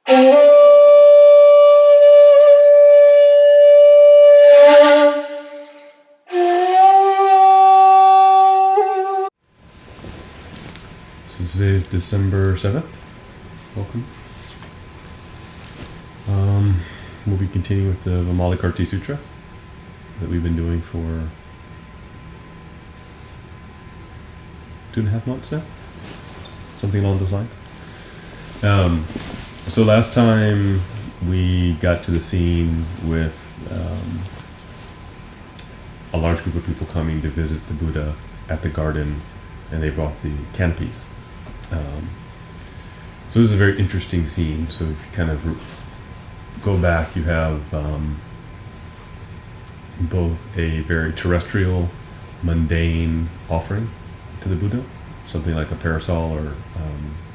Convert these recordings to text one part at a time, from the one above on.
So today is December 7th. Welcome. We'll be continuing with the Vimalakirti Sutra that we've been doing for 2.5 months now. Something along those lines. So last time we got to the scene with a large group of people coming to visit the Buddha at the garden, and they brought the canopies. So this is a very interesting scene. So if you kind of go back, you have both a very terrestrial, mundane offering to the Buddha, something like a parasol or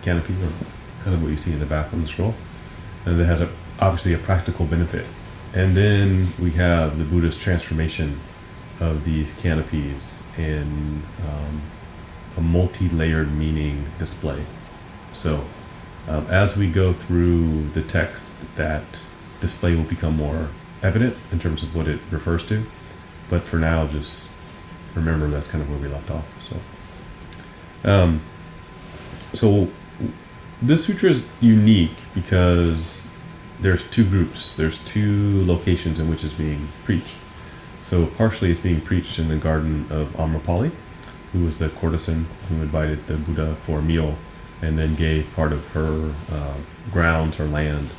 canopy, or kind of what you see in the back on the scroll, and it has obviously a practical benefit. And then we have the Buddha's transformation of these canopies in a multi-layered meaning display. So as we go through the text, that display will become more evident in terms of what it refers to. But for now, just remember that's kind of where we left off. So this sutra is unique because there's two groups. There's two locations in which it's being preached. So partially it's being preached in the garden of Amrapali, who was the courtesan who invited the Buddha for a meal and then gave part of her grounds or land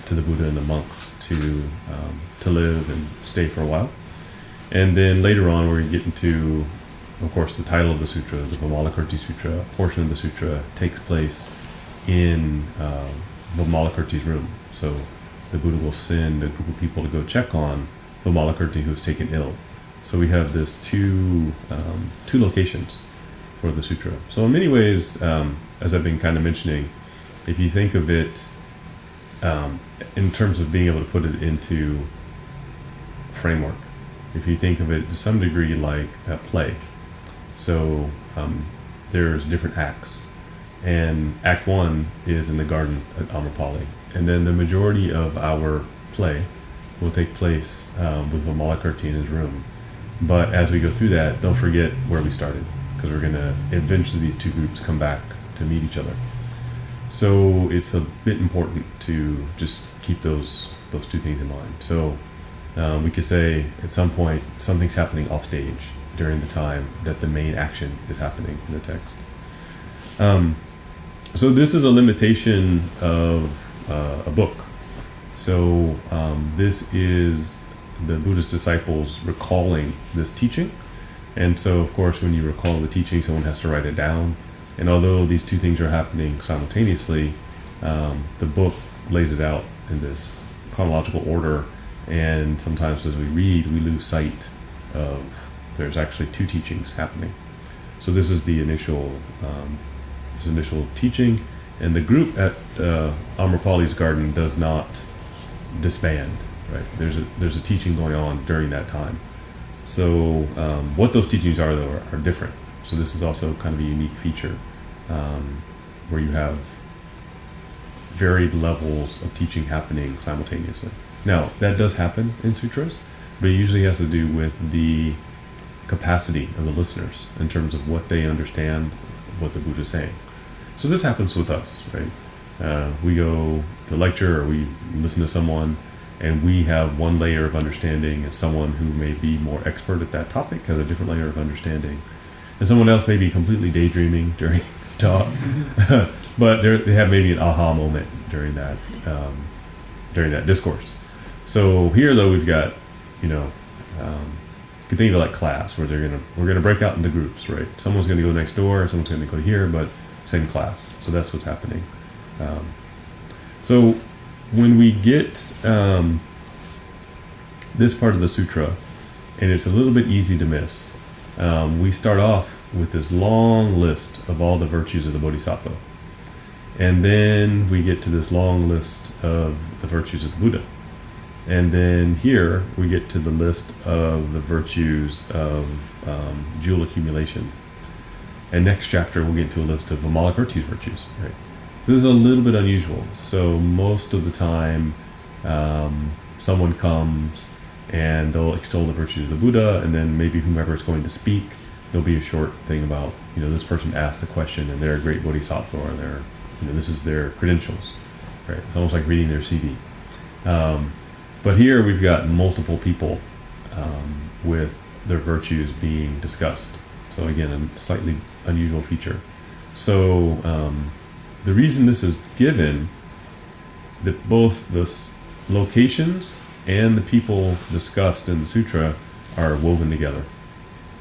to the Buddha and the monks to live and stay for a while. And then later on we're getting to, of course, the title of the sutra, the Vimalakirti Sutra. A portion of the sutra takes place in Vimalakirti's room. So the Buddha will send a group of people to go check on Vimalakirti, who's taken ill. So we have this two locations for the sutra. So in many ways, as I've been kind of mentioning, if you think of it in terms of being able to put it into framework, if you think of it to some degree like a play. So there's different acts, and Act 1 is in the garden at Amrapali, and then the majority of our play will take place with Vimalakirti in his room. But as we go through that, don't forget where we started, because we're going to eventually, these two groups come back to meet each other. So it's a bit important to just keep those two things in mind. So we could say at some point something's happening off stage during the time that the main action is happening in the text. So this is a limitation of a book. So this is the Buddhist disciples recalling this teaching. And so, of course, when you recall the teaching, someone has to write it down. And although these two things are happening simultaneously, the book lays it out in this chronological order. And sometimes as we read, we lose sight of there's actually two teachings happening. So this is the initial teaching. And the group at Amrapali's garden does not disband, right? There's a teaching going on during that time. So what those teachings are, though, are different. So this is also kind of a unique feature where you have varied levels of teaching happening simultaneously. Now, that does happen in sutras, but it usually has to do with the capacity of the listeners in terms of what they understand what the Buddha is saying. So this happens with us, right? We go to a lecture or we listen to someone, and we have one layer of understanding, and someone who may be more expert at that topic has a different layer of understanding. And someone else may be completely daydreaming during the talk, but they have maybe an aha moment during that discourse. So here, though, we've got, you can think of it like class, where we're gonna break out into groups, right? Someone's gonna go next door, someone's gonna go here, but same class. So that's what's happening. So when we get this part of the sutra, and it's a little bit easy to miss, we start off with this long list of all the virtues of the Bodhisattva. And then we get to this long list of the virtues of the Buddha. And then here we get to the list of the virtues of jewel accumulation. And next chapter we'll get to a list of Vimalakirti's virtues, right? So this is a little bit unusual. So most of the time, someone comes and they'll extol the virtues of the Buddha, and then maybe whomever is going to speak, there'll be a short thing about, this person asked a question and they're a great bodhisattva, or they're, this is their credentials, right? It's almost like reading their CV. But here we've got multiple people with their virtues being discussed. So again, a slightly unusual feature. So the reason this is given, that both the locations and the people discussed in the sutra are woven together.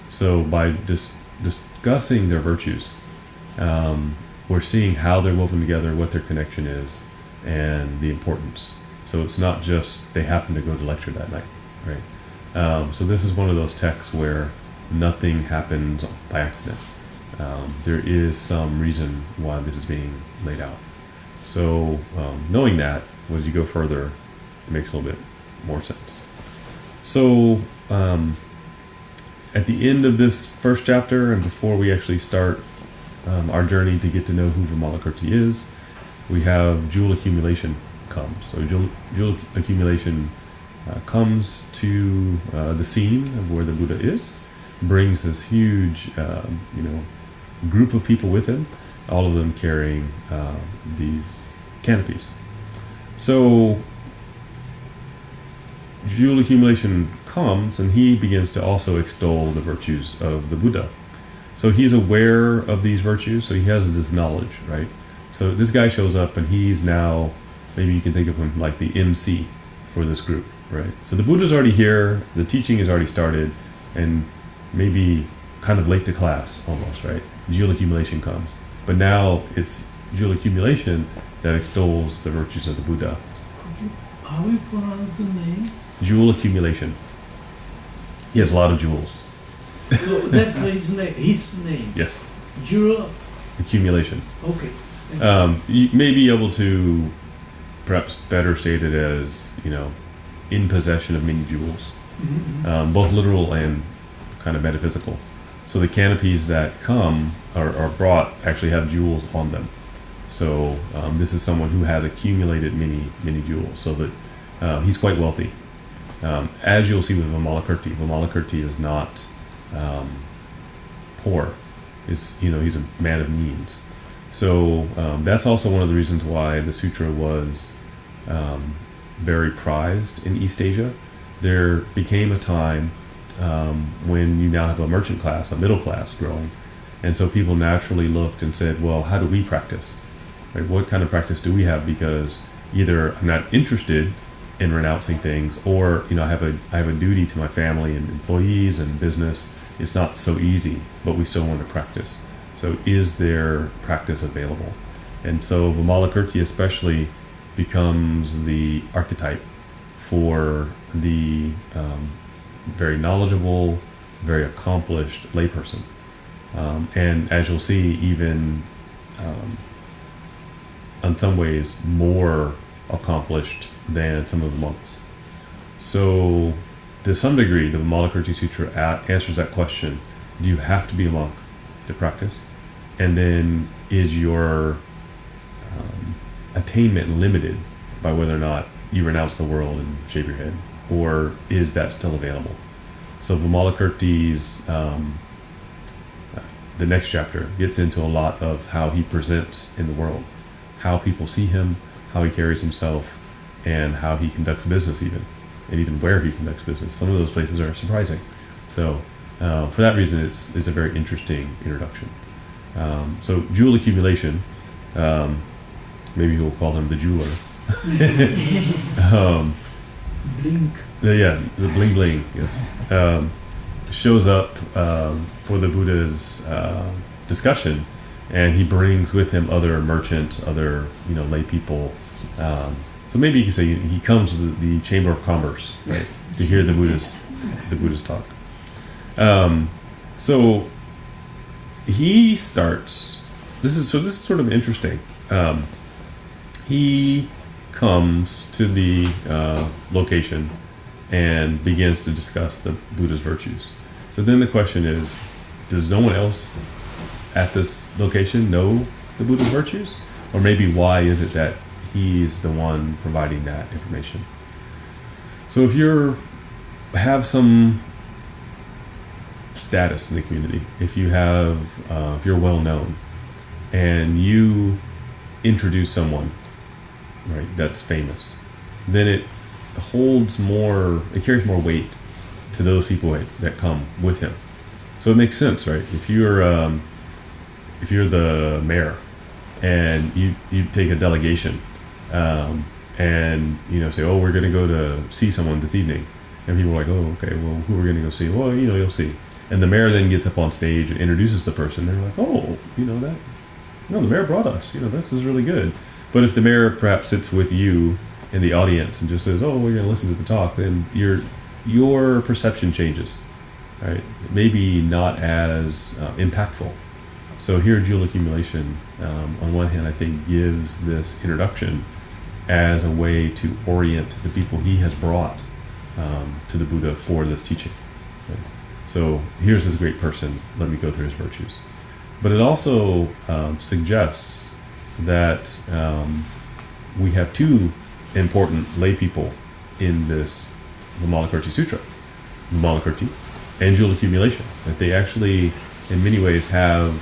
So by discussing their virtues, we're seeing how they're woven together, what their connection is, and the importance. So it's not just they happen to go to lecture that night, right? So this is one of those texts where nothing happens by accident. There is some reason why this is being laid out. So knowing that, as you go further, it makes a little bit more sense. So at the end of this first chapter, and before we actually start our journey to get to know who Vimalakirti is, we have jewel accumulation comes. So jewel accumulation comes to the scene of where the Buddha is, brings this huge, group of people with him, all of them carrying these canopies. So jewel accumulation comes, and he begins to also extol the virtues of the Buddha. So he's aware of these virtues, so he has this knowledge, right? So this guy shows up, and he's now, maybe you can think of him like the MC for this group, right? So the Buddha's already here, the teaching has already started, and maybe kind of late to class almost, right? Jewel accumulation comes. But now it's jewel accumulation that extols the virtues of the Buddha. How do you pronounce the name? Jewel accumulation. He has a lot of jewels. So that's his name. His name. Yes. Jewel accumulation. Okay. You may be able to perhaps better state it as, in possession of many jewels, both literal and kind of metaphysical. So the canopies that come are brought actually have jewels on them. So this is someone who has accumulated many jewels, so that he's quite wealthy. As you'll see with Vimalakirti is not poor. He's a man of means. So that's also one of the reasons why the sutra was very prized in East Asia. There became a time when you now have a merchant class, a middle class growing, and so people naturally looked and said, well, how do we practice? Right? What kind of practice do we have? Because either I'm not interested in renouncing things, or I have a duty to my family and employees and business. It's not so easy, but we still want to practice. So is there practice available? And so Vimalakirti especially becomes the archetype for the very knowledgeable, very accomplished layperson. And as you'll see, even in some ways more accomplished than some of the monks. So to some degree, the Vimalakirti Sutra answers that question. Do you have to be a monk to practice? And then is your attainment limited by whether or not you renounce the world and shave your head? Or is that still available? So Vimalakirti's, the next chapter gets into a lot of how he presents in the world, how people see him, how he carries himself, and how he conducts business and even where he conducts business. Some of those places are surprising. So for that reason, it's a very interesting introduction. So jewel accumulation, maybe we'll call him the jeweler. Blink. The bling bling, yes. Shows up for the Buddha's discussion, and he brings with him other merchants, other lay people. So maybe you can say he comes to the Chamber of Commerce, right, to hear the Buddha's talk. So he starts. This is sort of interesting. He comes to the location and begins to discuss the Buddha's virtues. So then the question is, does no one else at this location know the Buddha's virtues? Or maybe why is it that he's the one providing that information? So if you have some status in the community, if you're well known, and you introduce someone, right, that's famous, then it carries more weight to those people that come with him. So it makes sense, right? If you're the mayor and you take a delegation, and say, oh, we're going to go to see someone this evening, and people are like, oh, okay, well, who are we going to go see? Well, you'll see. And the mayor then gets up on stage and introduces the person. They're like, oh, the mayor brought us. This is really good. But if the mayor perhaps sits with you in the audience and just says, oh, we're going to listen to the talk, then your perception changes, right? Maybe not as impactful. So here, jewel accumulation, on one hand, I think gives this introduction as a way to orient the people he has brought to the Buddha for this teaching. Right? So here's this great person, let me go through his virtues. But it also suggests that we have two important lay people in this Vimalakirti Sutra, Vimalakirti and jewel accumulation. That they actually, in many ways, have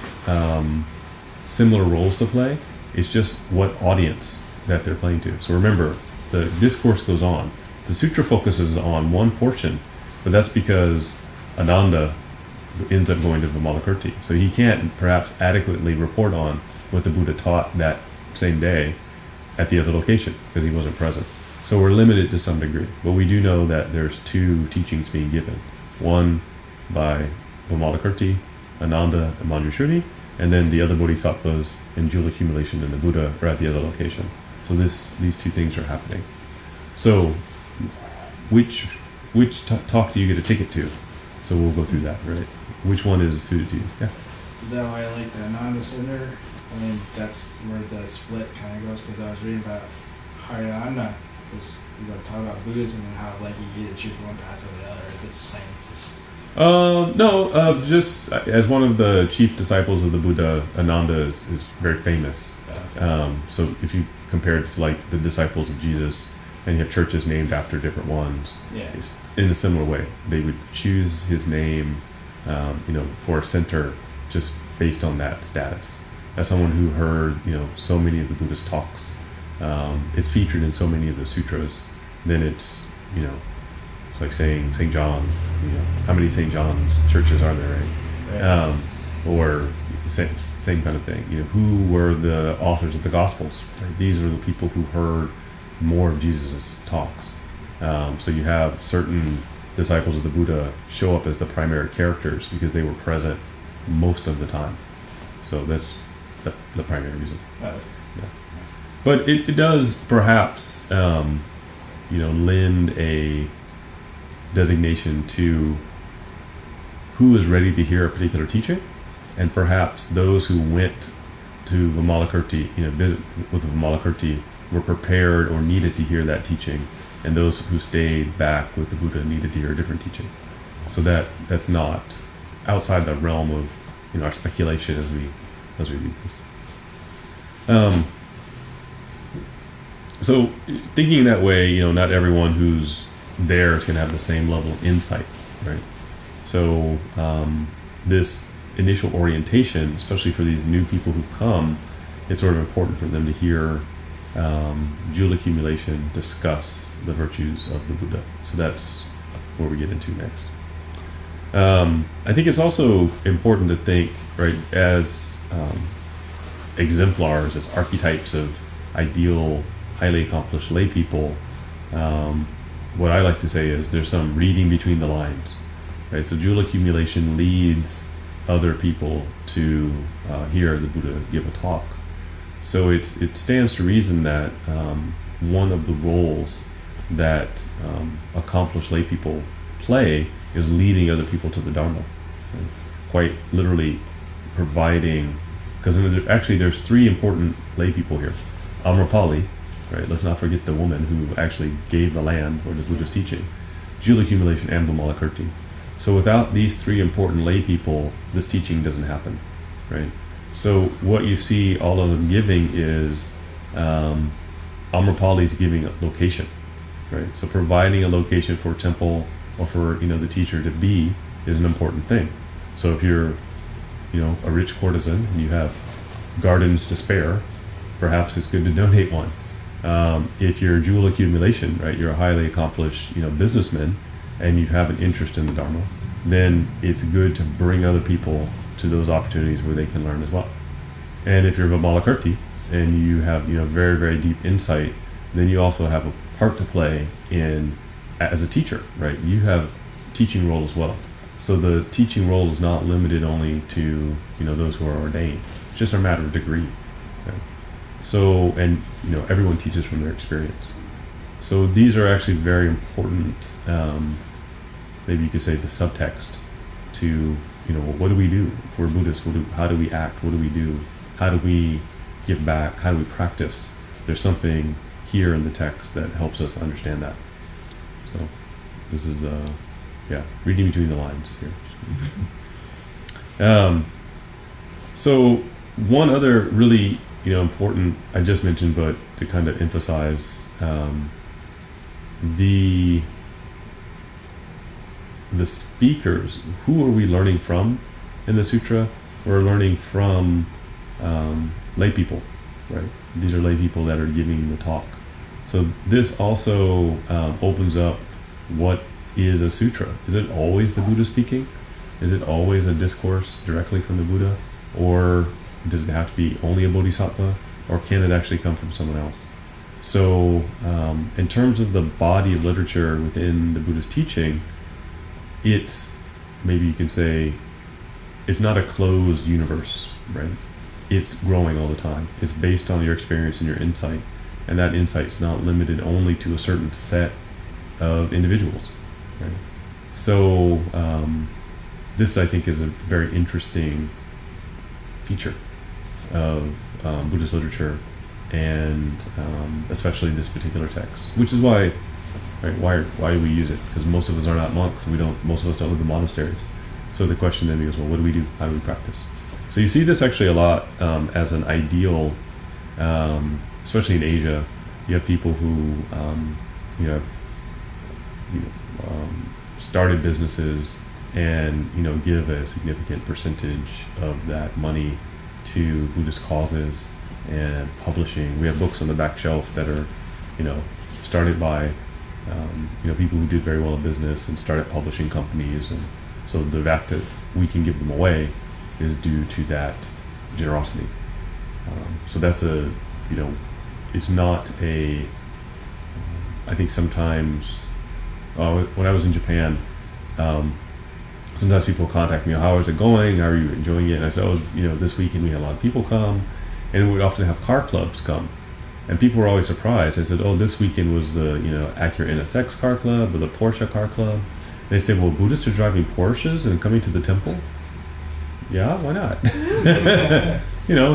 similar roles to play. It's just what audience that they're playing to. So remember, the discourse goes on. The sutra focuses on one portion, but that's because Ananda ends up going to Vimalakirti. So he can't perhaps adequately report on what the Buddha taught that same day at the other location because he wasn't present. So we're limited to some degree, but we do know that there's two teachings being given. One by Vimalakirti, Ananda, and Manjushri, and then the other bodhisattvas in jewel accumulation and the Buddha are at the other location. So these two things are happening. So which talk do you get a ticket to? So we'll go through that, right? Which one is suited to you? Yeah. Is that why I like the Ananda Center? I mean, that's where the split kind of goes, because I was reading about Haryana, was talking about Buddhism and how you either choose one path or the other. It's the same. No, just as one of the chief disciples of the Buddha, Ananda is very famous. So if you compare it to the disciples of Jesus, and you have churches named after different ones, it's in a similar way. They would choose his name, for a center just based on that status. As someone who heard, so many of the Buddha's talks, is featured in so many of the sutras, then it's like saying St. John, how many St. John's churches are there, right? Or same kind of thing. Who were the authors of the Gospels? Right? These are the people who heard more of Jesus' talks. So you have certain disciples of the Buddha show up as the primary characters because they were present most of the time. So that's the primary reason. Yeah. But it does perhaps, lend a designation to who is ready to hear a particular teaching, and perhaps those who went to Vimalakirti, visit with Vimalakirti, were prepared or needed to hear that teaching, and those who stayed back with the Buddha needed to hear a different teaching. So that's not outside the realm of our speculation as we read this. So thinking that way, not everyone who's there is going to have the same level of insight, right? So this initial orientation, especially for these new people who've come, it's sort of important for them to hear jewel accumulation discuss the virtues of the Buddha. So that's where we get into next. I think it's also important to think, right, as exemplars, as archetypes of ideal, highly accomplished lay people. What I like to say is there's some reading between the lines, right? So jewel accumulation leads other people to hear the Buddha give a talk. So it stands to reason that one of the roles that accomplished lay people play is leading other people to the Dharma, right? Quite literally providing, because there's three important lay people here. Amrapali, right? Let's not forget the woman who actually gave the land for the Buddha's teaching, jewel accumulation, and Vimalakirti. So without these three important lay people, this teaching doesn't happen, right? So what you see all of them giving is Amrapali is giving a location, right? So providing a location for a temple or for the teacher to be is an important thing. So if you're a rich courtesan and you have gardens to spare, perhaps it's good to donate one. If you're jewel accumulation, right, you're a highly accomplished businessman and you have an interest in the Dharma, then it's good to bring other people to those opportunities where they can learn as well. And if you're Vimalakirti and you have very, very deep insight, then you also have a part to play in as a teacher, right? You have teaching role as well. So the teaching role is not limited only to those who are ordained. It's just a matter of degree. Right? So, and everyone teaches from their experience. So these are actually very important. Maybe you could say the subtext to what do we do if we're Buddhists? How do we act? What do we do? How do we give back? How do we practice? There's something here in the text that helps us understand that. So this is reading between the lines here. So one other really important, I just mentioned, but to kind of emphasize the speakers. Who are we learning from in the sutra? We're learning from lay people, right? These are lay people that are giving the talk. So this also opens up what is a sutra. Is it always the Buddha speaking? Is it always a discourse directly from the Buddha? Or does it have to be only a bodhisattva? Or can it actually come from someone else? So in terms of the body of literature within the Buddha's teaching, it's, maybe you can say, it's not a closed universe, right? It's growing all the time. It's based on your experience and your insight. And that insight is not limited only to a certain set of individuals, right? So this, I think, is a very interesting feature of Buddhist literature, and especially this particular text, which is why, right, why do we use it? Because most of us are not monks. Most of us don't live in monasteries. So the question then is, well, what do we do? How do we practice? So you see this actually a lot as an ideal, especially in Asia. You have people who have started businesses and give a significant percentage of that money to Buddhist causes and publishing. We have books on the back shelf that are started by people who did very well in business and started publishing companies, and so the fact that we can give them away is due to that generosity. So that's it's not a, I think sometimes, when I was in Japan, sometimes people contact me, how is it going? How are you enjoying it? And I said, this weekend we had a lot of people come, and we often have car clubs come. And people were always surprised. I said, this weekend was the, Acura NSX car club or the Porsche car club. And they say, well, Buddhists are driving Porsches and coming to the temple? Yeah, why not?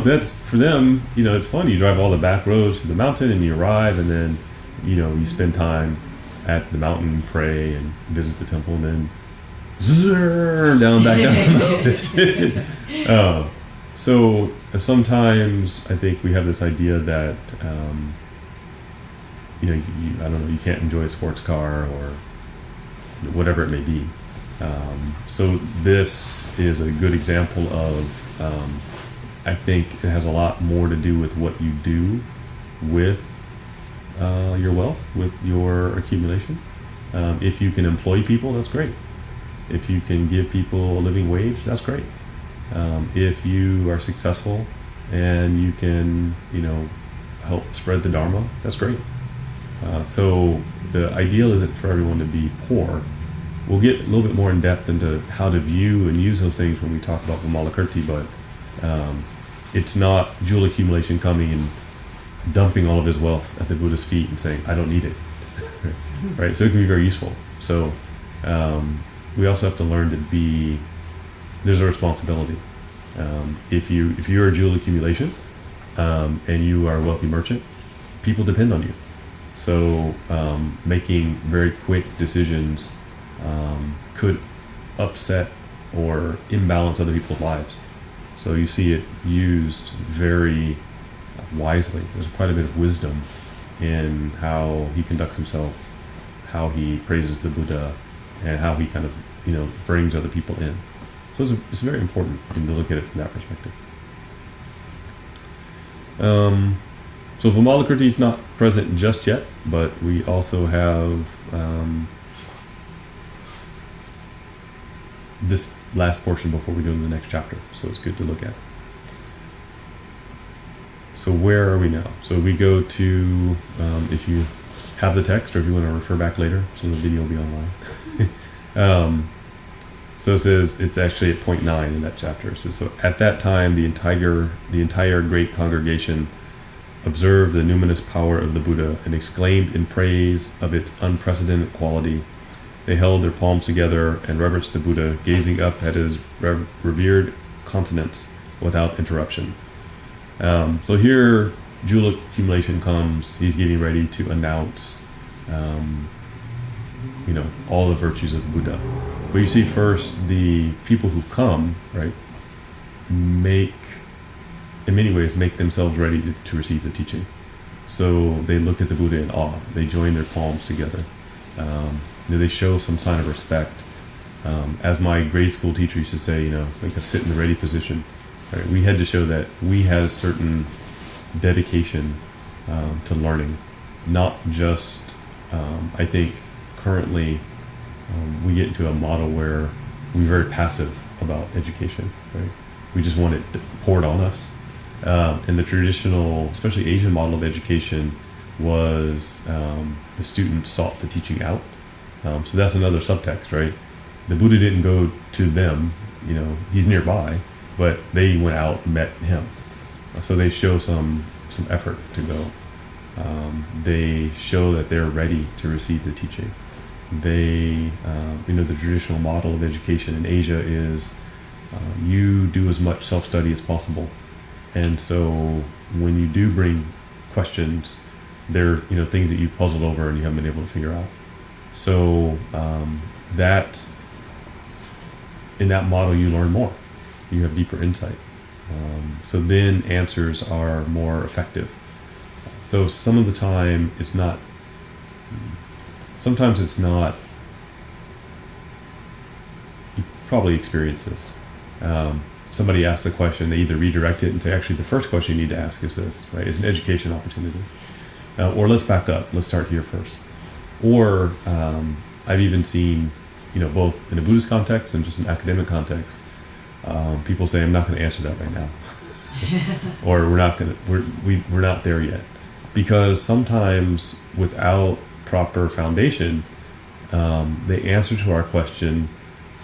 That's for them, it's fun. You drive all the back roads to the mountain and you arrive, and then, you spend time at the mountain, pray and visit the temple, and then back down the mountain. So sometimes I think we have this idea that, I don't know, you can't enjoy a sports car or whatever it may be. So this is a good example of, I think it has a lot more to do with what you do with your wealth, with your accumulation. If you can employ people, that's great. If you can give people a living wage, that's great. If you are successful and you can, help spread the Dharma, that's great. So the ideal isn't for everyone to be poor. We'll get a little bit more in depth into how to view and use those things when we talk about Vimalakirti, but it's not jewel accumulation coming and dumping all of his wealth at the Buddha's feet and saying, I don't need it. Right? So it can be very useful. So we also have to learn to be, there's a responsibility. If you're a jewel accumulation and you are a wealthy merchant, people depend on you. So making very quick decisions could upset or imbalance other people's lives. So you see it used very wisely. There's quite a bit of wisdom in how he conducts himself, how he praises the Buddha, and how he kind of, brings other people in. So it's very important to look at it from that perspective. So Vimalakirti is not present just yet, but we also have this last portion before we go to the next chapter. So it's good to look at. So where are we now? So we go to, if you have the text or if you want to refer back later, so the video will be online. So it says, it's actually at point 9 in that chapter. It says, so at that time, the entire great congregation observed the numinous power of the Buddha and exclaimed in praise of its unprecedented quality. They held their palms together and reverenced the Buddha, gazing up at his revered countenance without interruption. So here, jewel accumulation comes. He's getting ready to announce, all the virtues of the Buddha. But you see, first, the people who come, right, in many ways, make themselves ready to receive the teaching. So they look at the Buddha in awe. They join their palms together. They show some sign of respect. As my grade school teacher used to say, like a sit in the ready position. Right? We had to show that we had a certain dedication to learning, not just, I think, currently we get into a model where we're very passive about education, right? We just want it poured on us. And the traditional, especially Asian model of education was the student sought the teaching out. So that's another subtext, right? The Buddha didn't go to them, he's nearby, but they went out and met him. So they show some effort to go. They show that they're ready to receive the teaching. They, the traditional model of education in Asia is you do as much self-study as possible. And so when you do bring questions, they're, things that you puzzled over and you haven't been able to figure out. So that, in that model, you learn more. You have deeper insight. So then answers are more effective. So some of the time sometimes it's not, you probably experience this. Somebody asks a question, they either redirect it and say, actually the first question you need to ask is this, right? It's an education opportunity. Or let's back up, let's start here first. Or I've even seen, both in a Buddhist context and just an academic context, people say, I'm not going to answer that right now. Or we're not there yet. Because sometimes without proper foundation, the answer to our question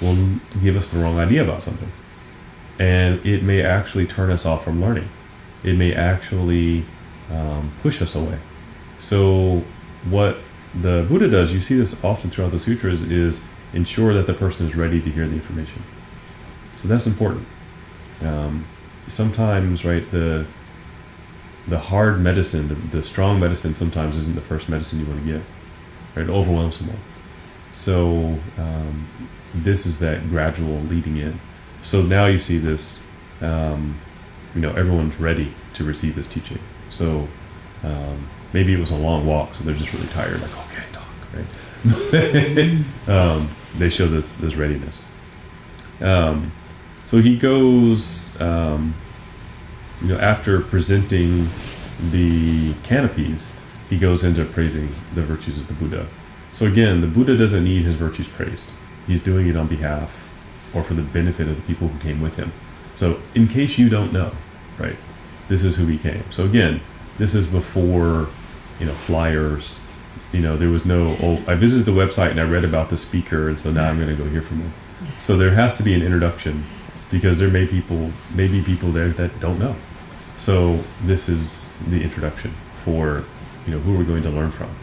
will give us the wrong idea about something. And it may actually turn us off from learning. It may actually push us away. So what the Buddha does, you see this often throughout the sutras, is ensure that the person is ready to hear the information. So that's important. Sometimes, right, the hard medicine, the strong medicine sometimes isn't the first medicine you want to give. Right? It overwhelms someone. So this is that gradual leading in. So now you see this, everyone's ready to receive this teaching. So maybe it was a long walk, so they're just really tired, like, okay, talk, right? They show this readiness. So he goes, after presenting the canopies, he goes into praising the virtues of the Buddha. So again, the Buddha doesn't need his virtues praised. He's doing it on behalf or for the benefit of the people who came with him. So in case you don't know, right, this is who he came. So again, this is before, flyers. There was no, I visited the website and I read about the speaker, and so now I'm going to go hear from him. So there has to be an introduction, because there may be people there that don't know. So this is the introduction for, who we're going to learn from.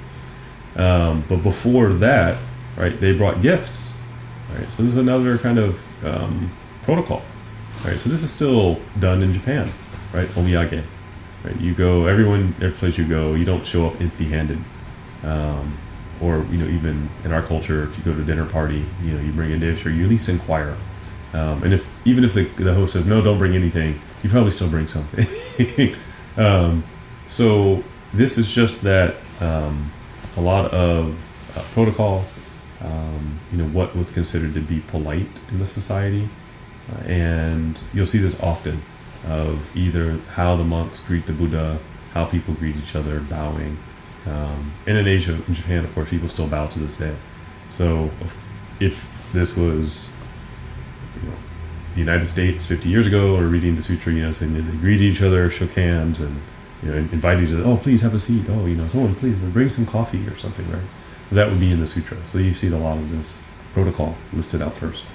But before that, right, they brought gifts. Right, so this is another kind of protocol. Right, so this is still done in Japan, right? Omiyage. Right, you go, every place you go, you don't show up empty-handed. Or even in our culture, if you go to a dinner party, you bring a dish, or you at least inquire. And even if the host says no, don't bring anything, you probably still bring something. So this is just that a lot of protocol, what's considered to be polite in the society, and you'll see this often of either how the monks greet the Buddha, how people greet each other, bowing. And in Asia, in Japan, of course, people still bow to this day. So if this was the United States 50 years ago, or reading the sutra, saying they greeted each other, shook hands, and invited each other, oh, please have a seat. Oh, someone please bring some coffee or something, right? So that would be in the sutra. So you see a lot of this protocol listed out first.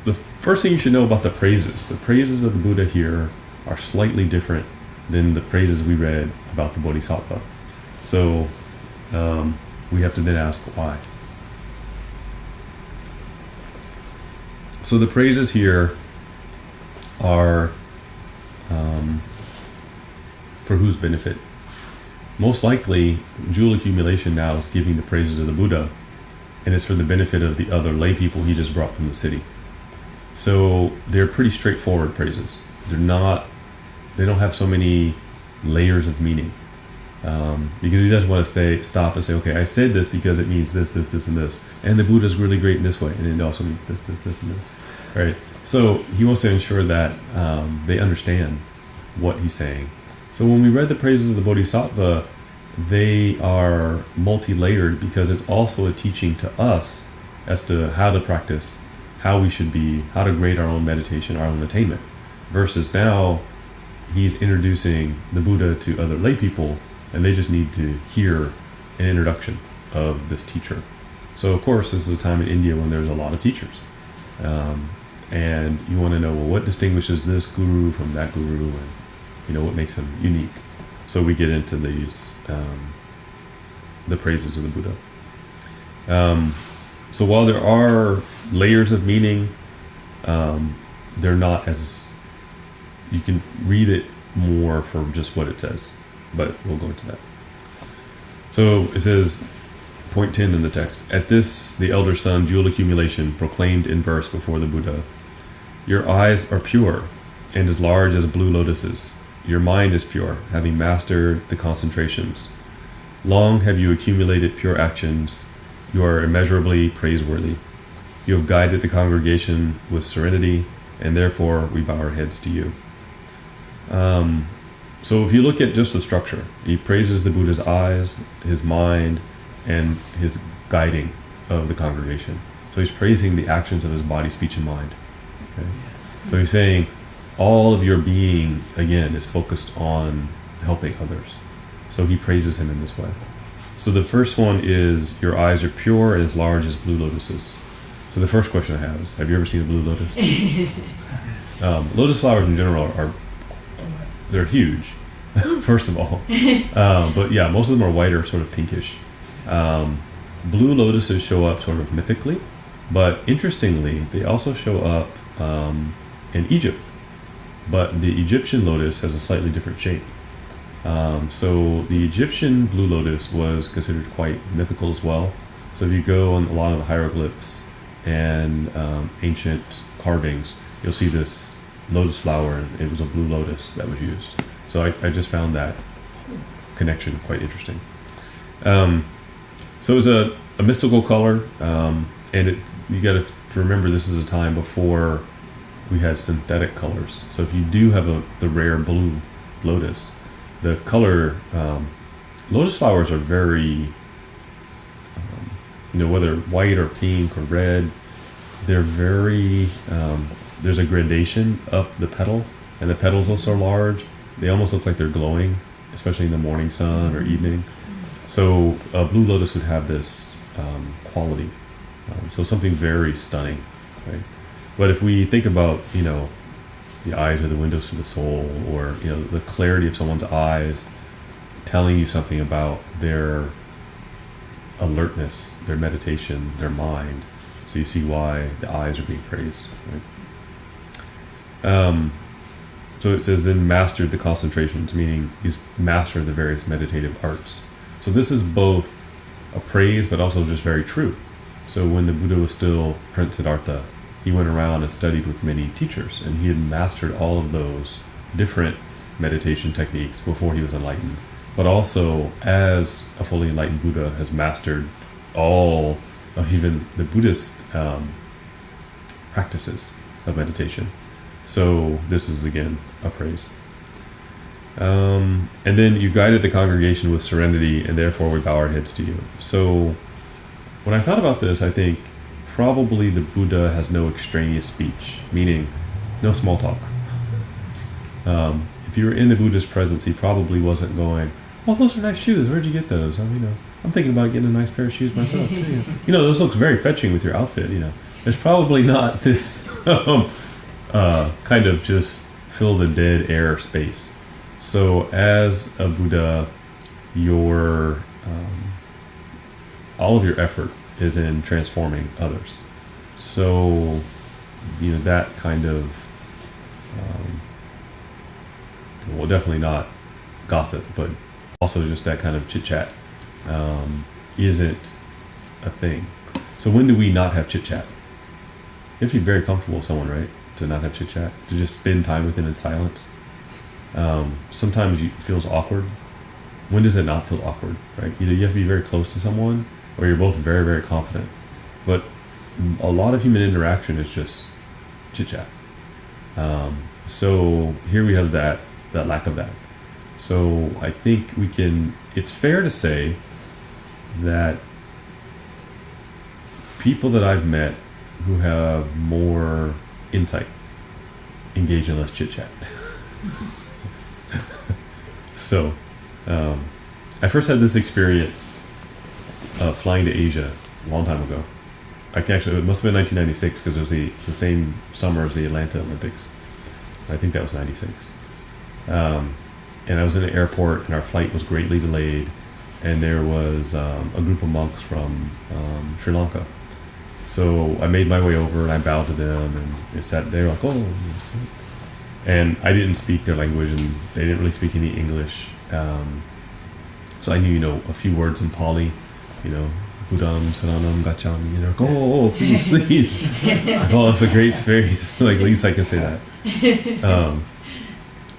The first thing you should know about the praises of the Buddha here are slightly different than the praises we read about the Bodhisattva. So we have to then ask why. So the praises here are for whose benefit? Most likely, jewel accumulation now is giving the praises of the Buddha, and it's for the benefit of the other lay people he just brought from the city. So they're pretty straightforward praises. They don't have so many layers of meaning, because he doesn't want to stop and say, okay, I said this because it means this, this, this, and this, and the Buddha's really great in this way, and it also means this, this, this, and this. Right? So he wants to ensure that they understand what he's saying. So when we read the praises of the Bodhisattva, they are multi-layered because it's also a teaching to us as to how to practice, how we should be, how to grade our own meditation, our own attainment. Versus now, he's introducing the Buddha to other lay people, and they just need to hear an introduction of this teacher. So of course, this is a time in India when there's a lot of teachers. And you want to know, well, what distinguishes this guru from that guru, and what makes him unique. So we get into these the praises of the Buddha. So while there are layers of meaning, they're not as, you can read it more for just what it says, but we'll go into that. So it says, point 10 in the text, at this the elder son, jewel accumulation, proclaimed in verse before the Buddha, your eyes are pure and as large as blue lotuses. Your mind is pure, having mastered the concentrations. Long have you accumulated pure actions. You are immeasurably praiseworthy. You have guided the congregation with serenity, and therefore we bow our heads to you. So if you look at just the structure, he praises the Buddha's eyes, his mind, and his guiding of the congregation. So he's praising the actions of his body, speech, and mind. Okay? So he's saying all of your being, again, is focused on helping others. So he praises him in this way. So the first one is, your eyes are pure and as large as blue lotuses. So the first question I have is, have you ever seen a blue lotus? Lotus flowers in general they're huge, first of all. But yeah, most of them are white or sort of pinkish. Blue lotuses show up sort of mythically, but interestingly, they also show up in Egypt. But the Egyptian lotus has a slightly different shape. So the Egyptian blue lotus was considered quite mythical as well. So if you go on a lot of the hieroglyphs and ancient carvings, you'll see this lotus flower, and it was a blue lotus that was used. So I just found that connection quite interesting. So it was a mystical color, and you got to remember this is a time before we had synthetic colors. So if you do have the rare blue lotus, the color, lotus flowers are very, whether white or pink or red, they're very, there's a gradation up the petal, and the petals also are large. They almost look like they're glowing, especially in the morning sun or evening. So a blue lotus would have this quality. So something very stunning, right? But if we think about, the eyes are the windows to the soul, or, the clarity of someone's eyes telling you something about their alertness, their meditation, their mind. So you see why the eyes are being praised, right? So it says, then mastered the concentrations, meaning he's mastered the various meditative arts. So this is both a praise, but also just very true. So when the Buddha was still Prince Siddhartha, he went around and studied with many teachers, and he had mastered all of those different meditation techniques before he was enlightened. But also, as a fully enlightened Buddha, has mastered all of even the Buddhist practices of meditation. So this is again a praise. And then you guided the congregation with serenity, and therefore we bow our heads to you. So when I thought about this, I think probably the Buddha has no extraneous speech, meaning no small talk. If you were in the Buddha's presence, he probably wasn't going, "Oh, those are nice shoes. Where'd you get those? I'm thinking about getting a nice pair of shoes myself too. Those looks very fetching with your outfit. There's probably not this kind of just fill the dead air space. So as a Buddha, your all of your effort is in transforming others. So that kind of well, definitely not gossip, but also just that kind of chit chat isn't a thing. So when do we not have chit chat? You have to be very comfortable with someone, right? To not have chit chat, to just spend time with them in silence. Sometimes it feels awkward. When does it not feel awkward, right? Either you have to be very close to someone, or you're both very, very confident. But a lot of human interaction is just chit chat. So here we have that lack of that. So I think it's fair to say that people that I've met who have more insight engage in less chit chat. So I first had this experience flying to Asia a long time ago. It must have been 1996 because it was the same summer as the Atlanta Olympics. I think that was 96. And I was in the airport, and our flight was greatly delayed, and there was a group of monks from Sri Lanka. So I made my way over, and I bowed to them, and they sat there like, "Oh," and I didn't speak their language, and they didn't really speak any English. So I knew, a few words in Pali, Buddham, Saranam, Gacchami, and they're like, "Oh, please, please." Oh, it's a great space. Like, at least I can say that.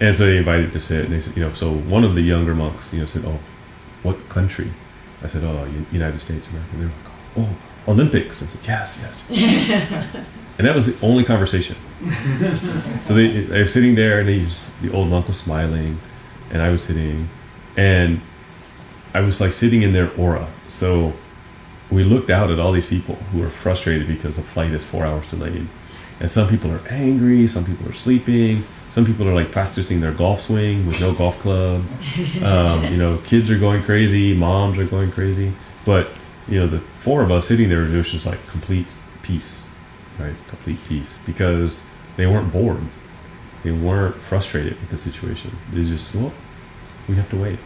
And so they invited to sit, and they said, so one of the younger monks, said, "Oh, what country?" I said, "Oh, United States, America." And they were like, "Oh, Olympics." I said, "Yes." And that was the only conversation. So they were sitting there, and the old monk was smiling, and I was sitting, and I was like sitting in their aura. So we looked out at all these people who were frustrated because the flight is 4 hours delayed. And some people are angry, some people are sleeping, some people are like practicing their golf swing with no golf club. Kids are going crazy, moms are going crazy. But, the four of us sitting there, it was just like complete peace, right? Complete peace. Because they weren't bored. They weren't frustrated with the situation. They just, we have to wait.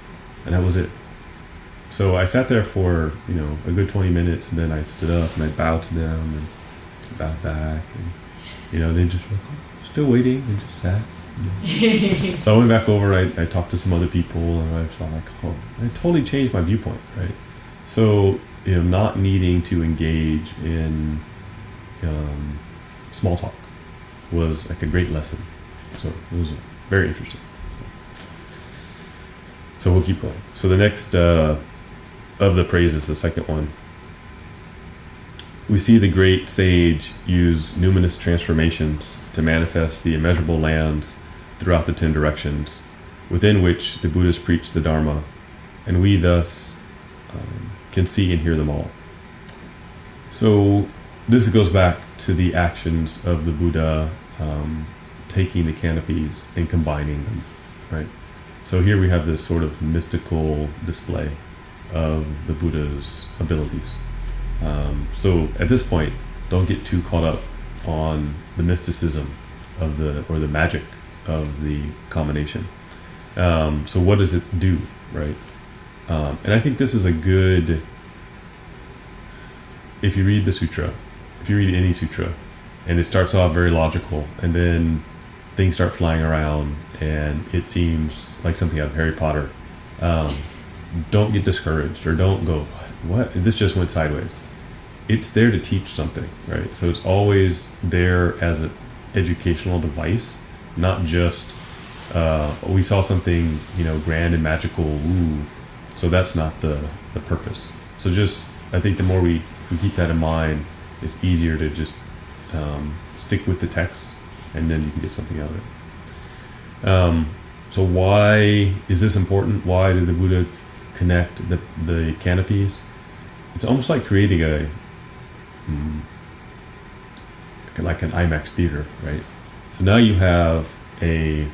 And that was it. So I sat there for, a good 20 minutes, and then I stood up and I bowed to them and bowed back. And, they just were still waiting and just sat. So I went back over, I talked to some other people, and I was like, it totally changed my viewpoint, right? So, not needing to engage in small talk was like a great lesson. So it was very interesting. So we'll keep going. So the next of the praises, the second one, we see the great sage use numinous transformations to manifest the immeasurable lands throughout the 10 directions, within which the Buddhas preach the Dharma, and we thus can see and hear them all. So this goes back to the actions of the Buddha taking the canopies and combining them, right? So here we have this sort of mystical display of the Buddha's abilities. So at this point, don't get too caught up on the mysticism of or the magic of the combination. So what does it do, right? And I think this is a good, if you read the sutra, if you read any sutra, and it starts off very logical, and then things start flying around, and it seems like something out of Harry Potter, don't get discouraged, or don't go, what? This just went sideways. it's there to teach something, right? So it's always there as an educational device, not just we saw something, grand and magical. Ooh, so that's not the purpose. So just I think the more we keep that in mind, it's easier to just stick with the text, and then you can get something out of it. So why is this important? Why did the Buddha connect the canopies? It's almost like creating like an IMAX theater, right? So now you have a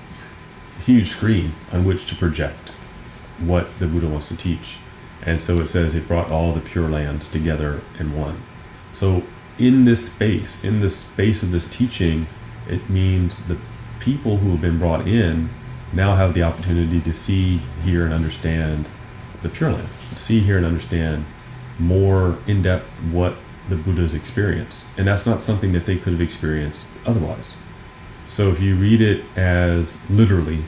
huge screen on which to project what the Buddha wants to teach. And so it says it brought all the Pure Lands together in one. So in this space of this teaching, it means the people who have been brought in now have the opportunity to see, hear, and understand the Pure Land. See, hear, and understand more in depth what the Buddha's experienced. And that's not something that they could have experienced otherwise. So if you read it as literally,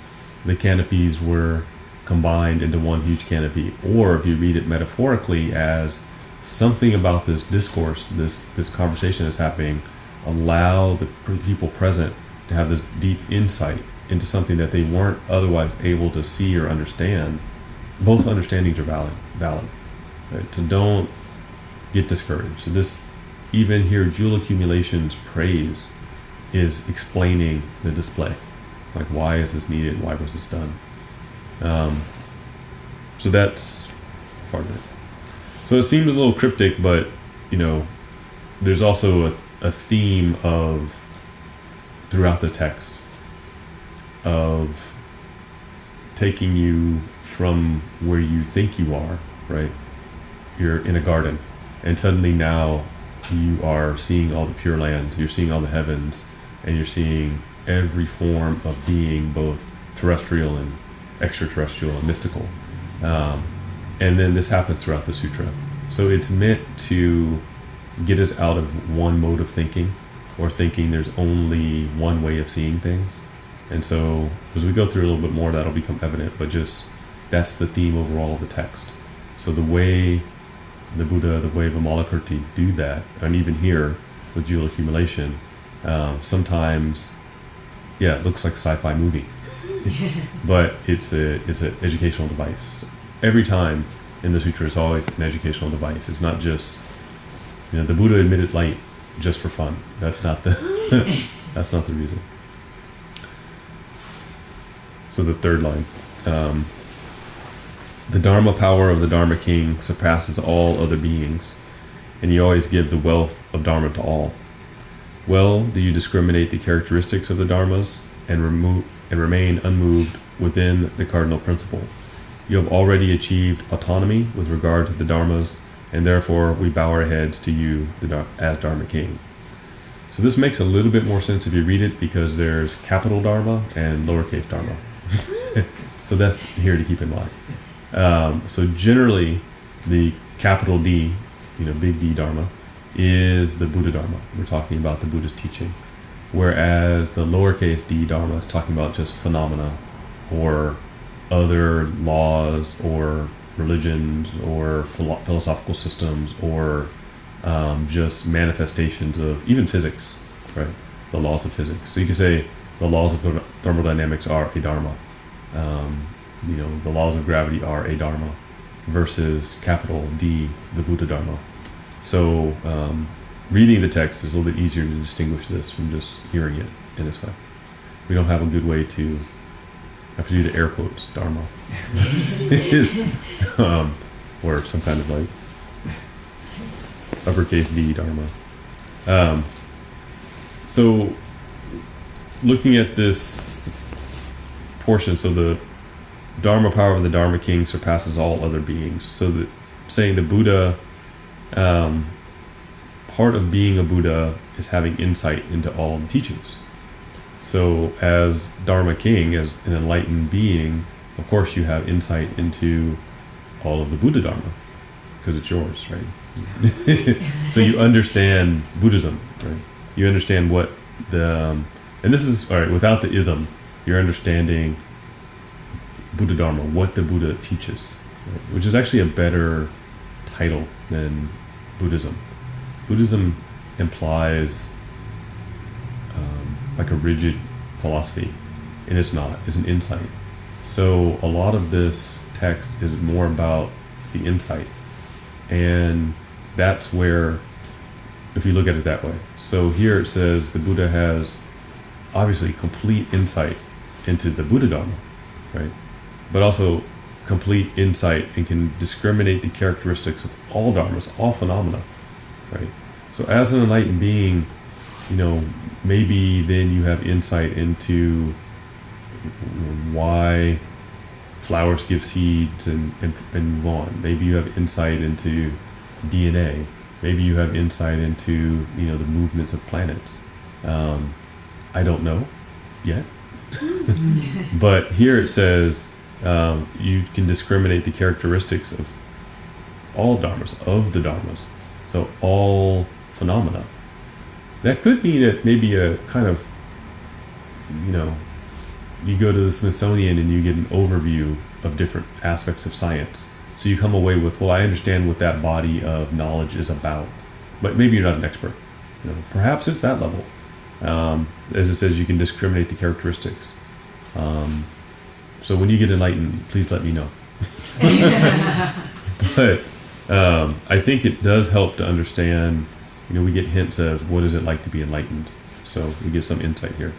the canopies were combined into one huge canopy, or if you read it metaphorically as something about this discourse, this conversation that's happening, allow the people present to have this deep insight into something that they weren't otherwise able to see or understand. Both understandings are valid. Right? So don't get discouraged. So this, even here, jewel accumulation's praise is explaining the display. Like, why is this needed? Why was this done? So that's part of it. So it seems a little cryptic, but there's also a theme of throughout the text of taking you from where you think you are, right? You're in a garden, and suddenly now you are seeing all the Pure Lands, you're seeing all the heavens, and you're seeing every form of being, both terrestrial and extraterrestrial and mystical. And then this happens throughout the sutra. So it's meant to get us out of one mode of thinking, or thinking there's only one way of seeing things. And so as we go through a little bit more, that'll become evident, but just that's the theme overall of the text. So the way the Buddha, the way Vimalakirti do that, and even here with jewel accumulation, sometimes, it looks like a sci-fi movie, but it's an educational device. Every time in the sutra, it's always an educational device. It's not just, the Buddha emitted light just for fun. That's not the that's not the reason. So the third line, the Dharma power of the Dharma King surpasses all other beings, and you always give the wealth of Dharma to all. Well, do you discriminate the characteristics of the Dharmas and remain unmoved within the cardinal principle? You have already achieved autonomy with regard to the Dharmas, and therefore we bow our heads to you as Dharma King. So this makes a little bit more sense if you read it, because there's capital Dharma and lowercase Dharma. So that's here to keep in mind. So generally, the capital D, big D Dharma, is the Buddha Dharma. We're talking about the Buddha's teaching. Whereas the lowercase d Dharma is talking about just phenomena, or other laws, or religions, or philosophical systems, or just manifestations of even physics, right? The laws of physics. So you could say the laws of thermodynamics are a Dharma. The laws of gravity are a Dharma, versus capital D, the Buddha Dharma. So reading the text is a little bit easier to distinguish this from just hearing it in this way. We don't have a good way to have to do the air quotes, Dharma. Or some kind of like uppercase D Dharma. So looking at this portion, so the Dharma power of the Dharma King surpasses all other beings. So saying the Buddha, part of being a Buddha is having insight into all the teachings. So as Dharma King, as an enlightened being, of course you have insight into all of the Buddha Dharma, because it's yours, right? So you understand Buddhism, right? You understand what and this is, all right, without the ism, you're understanding Buddha Dharma, what the Buddha teaches, right? Which is actually a better title than Buddhism. Buddhism implies like a rigid philosophy, and it's not. It's an insight. So a lot of this text is more about the insight, and that's where, if you look at it that way. So here it says the Buddha has obviously complete insight into the Buddha Dharma, right? But also complete insight and can discriminate the characteristics of all dharmas, all phenomena, right? So as an enlightened being, maybe then you have insight into why flowers give seeds and move on. Maybe you have insight into DNA. Maybe you have insight into the movements of planets. I don't know yet. But here it says you can discriminate the characteristics of all dharmas, of the dharmas. So all phenomena. That could mean that maybe a kind of, you go to the Smithsonian and you get an overview of different aspects of science. So you come away with, well, I understand what that body of knowledge is about. But maybe you're not an expert. Perhaps it's that level. As it says, you can discriminate the characteristics. So when you get enlightened, please let me know. But I think it does help to understand, we get hints of what is it like to be enlightened. So we get some insight here.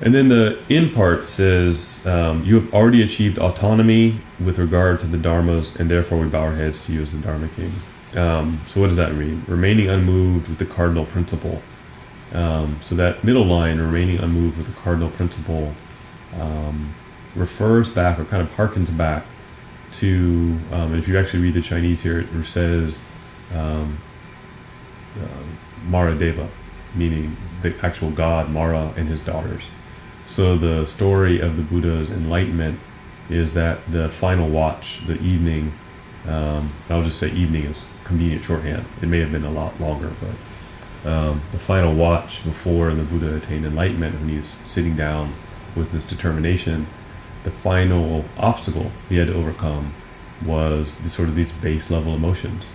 And then the end part says, you have already achieved autonomy with regard to the dharmas, and therefore we bow our heads to you as the Dharma King. So what does that mean? Remaining unmoved with the cardinal principle. So that middle line, remaining unmoved with the cardinal principle, refers back, or kind of harkens back to, and if you actually read the Chinese here, it says Maradeva, meaning the actual god Mara and his daughters. So the story of the Buddha's enlightenment is that the final watch, the evening, I'll just say evening is convenient shorthand. It may have been a lot longer, but the final watch before the Buddha attained enlightenment, when he was sitting down with this determination, the final obstacle he had to overcome was these base level emotions.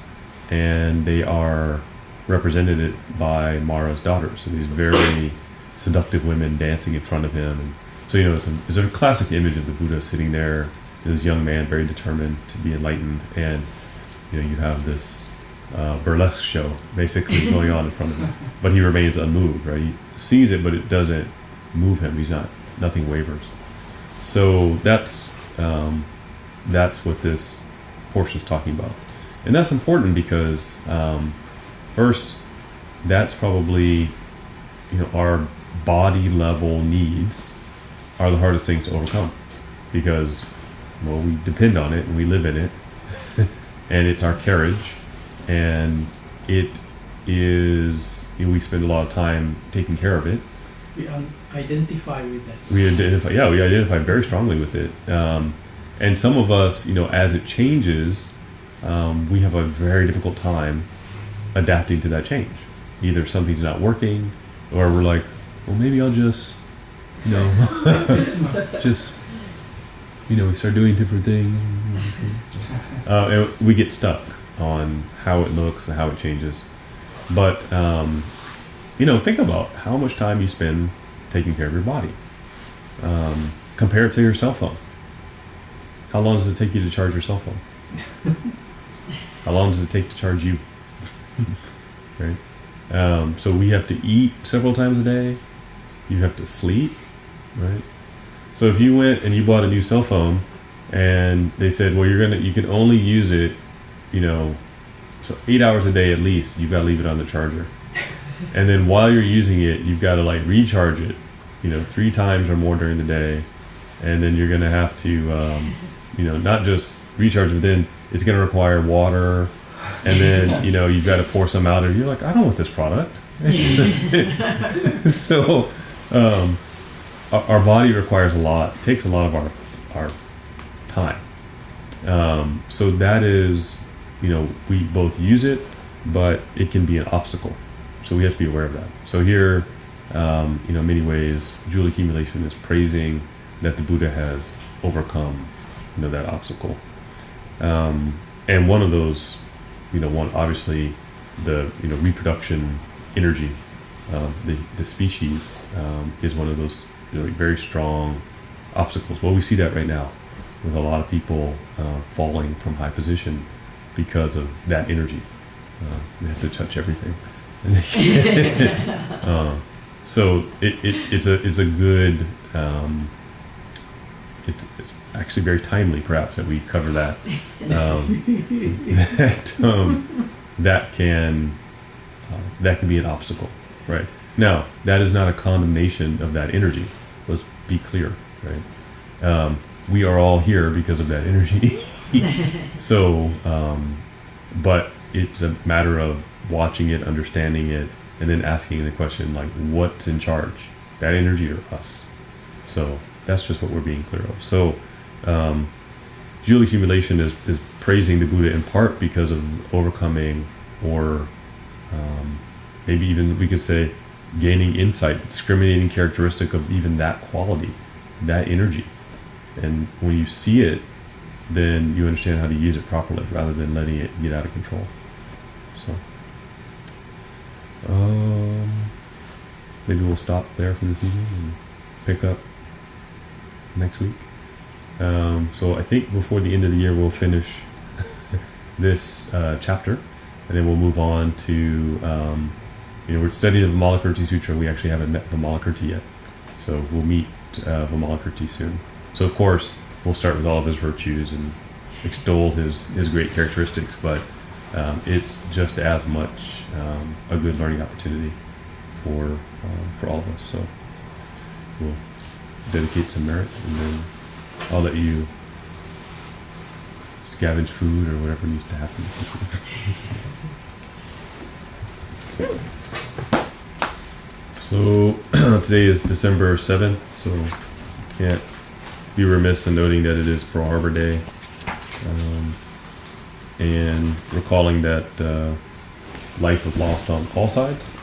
And they are represented by Mara's daughters. So these very seductive women dancing in front of him. And so, it's a classic image of the Buddha sitting there, this young man, very determined to be enlightened. And, you have this burlesque show basically going on in front of him. But he remains unmoved, right? He sees it, but it doesn't move him. Nothing wavers. So that's what this portion is talking about. And that's important because, first, that's probably, our body level needs are the hardest things to overcome because, we depend on it and we live in it and it's our carriage, and it is, we spend a lot of time taking care of it. We identify with that. We identify very strongly with it. And some of us, as it changes, we have a very difficult time adapting to that change. Either something's not working, or we're like, well, maybe I'll just, we start doing different things. And we get stuck on how it looks and how it changes. But, think about how much time you spend taking care of your body. Compare it to your cell phone. How long does it take you to charge your cell phone? How long does it take to charge you? Right? So we have to eat several times a day. You have to sleep, right? So if you went and you bought a new cell phone and they said, well, you can only use it, so 8 hours a day at least, you've got to leave it on the charger. And then while you're using it, you've got to recharge it, 3 times or more during the day. And then you're going to have to, not just recharge, but then it's going to require water. And then, you've got to pour some out of it. You're like, I don't want this product. So, our body requires a lot, takes a lot of our time. So that is, we both use it, but it can be an obstacle. So we have to be aware of that. So here, in many ways, jewel accumulation is praising that the Buddha has overcome, that obstacle. And one of those, one obviously the reproduction energy. The species is one of those very strong obstacles. Well, we see that right now with a lot of people falling from high position because of that energy. They have to touch everything. So it's a good. It's actually very timely, perhaps, that we cover that. That can be an obstacle, right? Now, that is not a condemnation of that energy. Let's be clear, right? We are all here because of that energy. So, but it's a matter of watching it, understanding it, and then asking the question, like, what's in charge? That energy or us? So that's just what we're being clear of. So dual accumulation is praising the Buddha in part because of overcoming, or maybe even we could say gaining insight, discriminating characteristic of even that quality, that energy. And when you see it, then you understand how to use it properly rather than letting it get out of control. So maybe we'll stop there for this evening and pick up next week. So I think before the end of the year we'll finish this chapter, and then we'll move on to we're studying the Vimalakirti Sutra. We actually haven't met Vimalakirti yet, so we'll meet Vimalakirti soon. So of course we'll start with all of his virtues and extol his great characteristics, but it's just as much a good learning opportunity for all of us. So we'll dedicate some merit, and then I'll let you scavenge food or whatever needs to happen. So today is December 7th, so can't be remiss in noting that it is Pearl Harbor Day, and recalling that life was lost on all sides,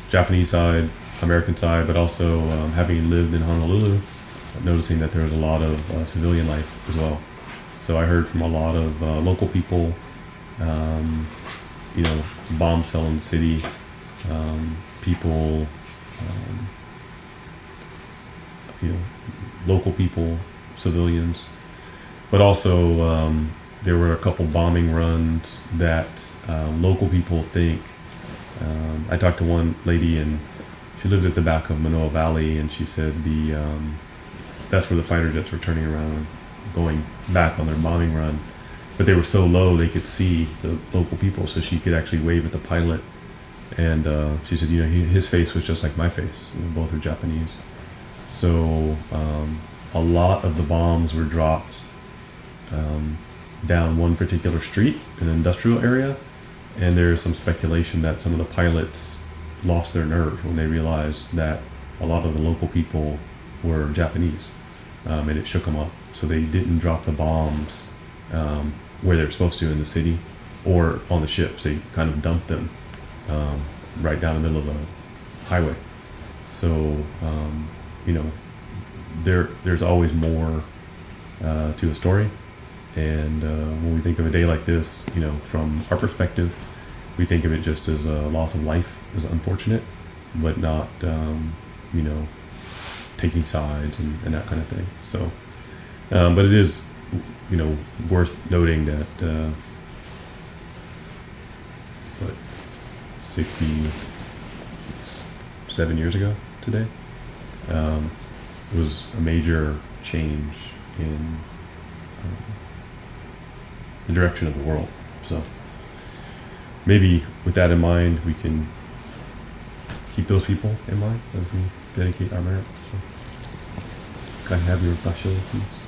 Japanese side, American side, but also having lived in Honolulu, noticing that there was a lot of civilian life as well. So I heard from a lot of local people, bombs fell in the city, people, local people, civilians, but also there were a couple bombing runs that local people think. I talked to one lady, and she lived at the back of Manoa Valley, and she said that's where the fighter jets were turning around and going back on their bombing run. But they were so low they could see the local people, so she could actually wave at the pilot. And she said, his face was just like my face. Both are Japanese. So a lot of the bombs were dropped down one particular street in an industrial area. And there's some speculation that some of the pilots lost their nerve when they realized that a lot of the local people were Japanese, and it shook them up. So they didn't drop the bombs where they're supposed to in the city or on the ships. They kind of dumped them right down the middle of the highway. So there's always more to a story. And when we think of a day like this, from our perspective, we think of it just as a loss of life, as unfortunate, but not, taking sides and that kind of thing. So, but it is, worth noting that, 67 years ago today, was a major change in the direction of the world. So maybe with that in mind, we can keep those people in mind as we dedicate our merit. So, can I have your basho, please?